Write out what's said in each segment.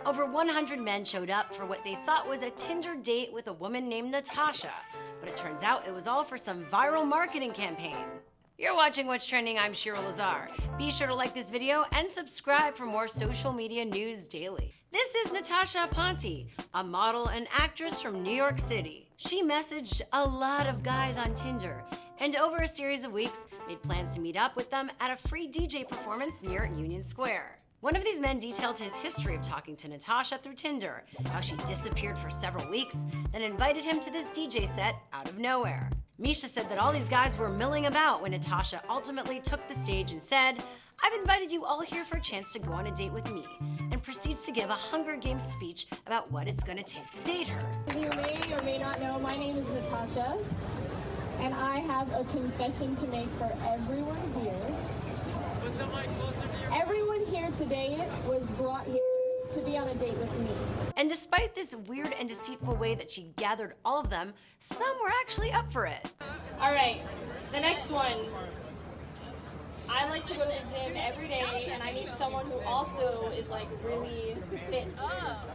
Over 100 men showed up for what they thought was a Tinder date with a woman named Natasha, but it turns out it was all for some viral marketing campaign. You're watching What's Trending, I'm Shira Lazar. Be sure to like this video and subscribe for more social media news daily. This is Natasha Aponte, a model and actress from New York City. She messaged a lot of guys on Tinder, and over a series of weeks, made plans to meet up with them at a free DJ performance near Union Square. One of these men detailed his history of talking to Natasha through Tinder, how she disappeared for several weeks, then invited him to this DJ set out of nowhere. Misha said that all these guys were milling about when Natasha ultimately took the stage and said, "I've invited you all here for a chance to go on a date with me," and proceeds to give a Hunger Games speech about what it's gonna take to date her. As you may or may not know, my name is Natasha, and I have a confession to make for everyone here. Everyone here today was brought here to be on a date with me. And despite this weird and deceitful way that she gathered all of them, some were actually up for it. All right, the next one. I like to go to the gym every day, and I need someone who also is like really fit,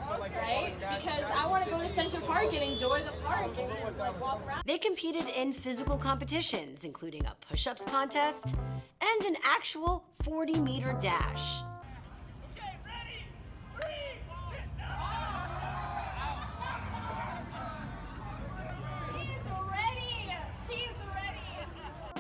right? Because I want to go to Central Park and enjoy the park and just like walk around. They competed in physical competitions, including a push-ups contest and an actual 40-meter dash. Okay, ready? 3, 2, He's ready.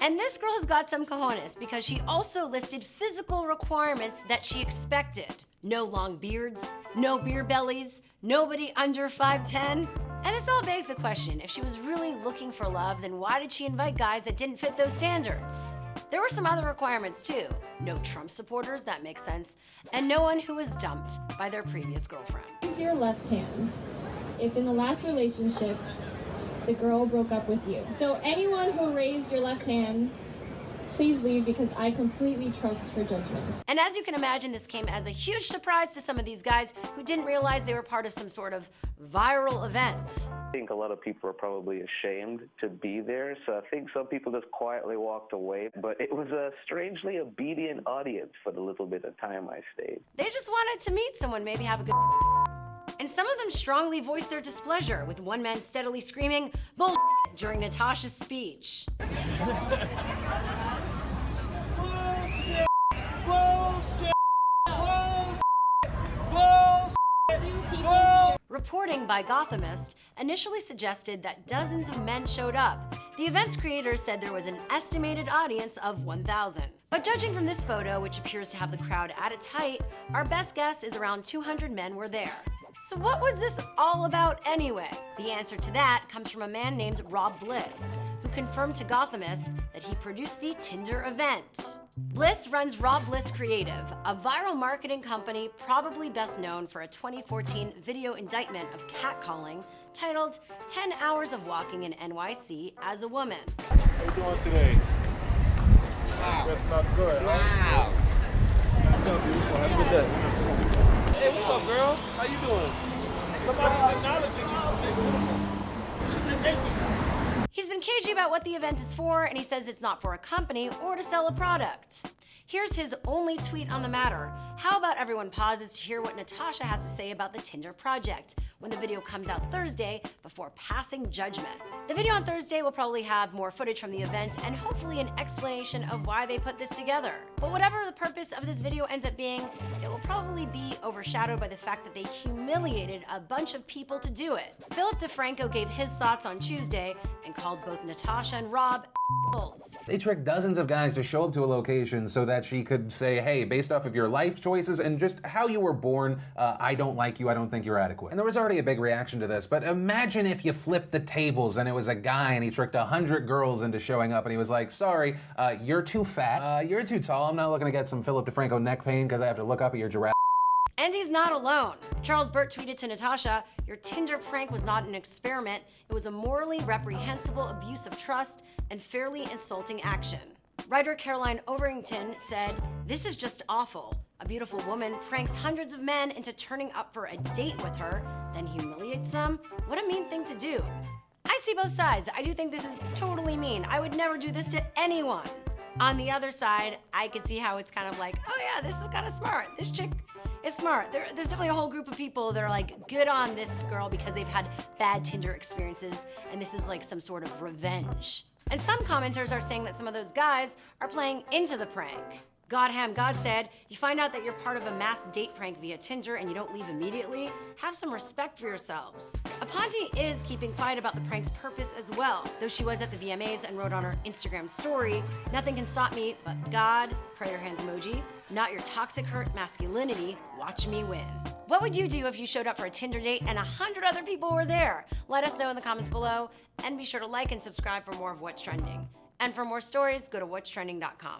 And this girl has got some cojones because she also listed physical requirements that she expected. No long beards, no beer bellies, nobody under 5'10". And this all begs the question, if she was really looking for love, then why did she invite guys that didn't fit those standards? There were some other requirements too. No Trump supporters, that makes sense, and no one who was dumped by their previous girlfriend. Raise your left hand if in the last relationship the girl broke up with you. So anyone who raised your left hand, please leave because I completely trust her judgment. And as you can imagine, this came as a huge surprise to some of these guys who didn't realize they were part of some sort of viral event. I think a lot of people are probably ashamed to be there, so I think some people just quietly walked away. But it was a strangely obedient audience for the little bit of time I stayed. They just wanted to meet someone, maybe have a good and some of them strongly voiced their displeasure, with one man steadily screaming "bullshit" during Natasha's speech. Bullshit! Bullshit! Bullshit! Bullshit! Reporting by Gothamist initially suggested that dozens of men showed up. The event's creators said there was an estimated audience of 1,000. But judging from this photo, which appears to have the crowd at its height, our best guess is around 200 men were there. So what was this all about anyway? The answer to that comes from a man named Rob Bliss, who confirmed to Gothamist that he produced the Tinder event. Bliss runs Rob Bliss Creative, a viral marketing company probably best known for a 2014 video indictment of catcalling titled 10 Hours of Walking in NYC as a Woman. How you doing today? Wow. That's not good. Wow. What's up, beautiful? Have a good day. Hey, what's up, girl? How you doing? Somebody's acknowledging you for being beautiful. She's an angry. He's been cagey about what the event is for, and he says it's not for a company or to sell a product. Here's his only tweet on the matter. How about everyone pauses to hear what Natasha has to say about the Tinder project when the video comes out Thursday before passing judgment. The video on Thursday will probably have more footage from the event and hopefully an explanation of why they put this together. But whatever the purpose of this video ends up being, it will probably be overshadowed by the fact that they humiliated a bunch of people to do it. Philip DeFranco gave his thoughts on Tuesday and called both Natasha and Rob assholes. They tricked dozens of guys to show up to a location so that she could say, hey, based off of your life choices and just how you were born, I don't like you, I don't think you're adequate. And there was already a big reaction to this, but imagine if you flipped the tables and it was a guy and he tricked 100 girls into showing up and he was like, sorry, you're too fat, you're too tall, I'm not looking to get some Philip DeFranco neck pain because I have to look up at your giraffe. And he's not alone. Charles Burt tweeted to Natasha, "Your Tinder prank was not an experiment. It was a morally reprehensible abuse of trust and fairly insulting action." Writer Caroline Overington said, "This is just awful. A beautiful woman pranks hundreds of men into turning up for a date with her, then humiliates them. What a mean thing to do." I see both sides. I do think this is totally mean. I would never do this to anyone. On the other side, I could see how it's kind of like, oh yeah, this is kind of smart. This chick It's smart. There's definitely a whole group of people that are like good on this girl because they've had bad Tinder experiences, and this is like some sort of revenge. And some commenters are saying that some of those guys are playing into the prank. God said, you find out that you're part of a mass date prank via Tinder and you don't leave immediately? Have some respect for yourselves. Aponte is keeping quiet about the prank's purpose as well. Though she was at the VMAs and wrote on her Instagram story, nothing can stop me but God, prayer hands emoji, not your toxic hurt masculinity, watch me win. What would you do if you showed up for a Tinder date and 100 other people were there? Let us know in the comments below, and be sure to like and subscribe for more of What's Trending. And for more stories, go to whatstrending.com.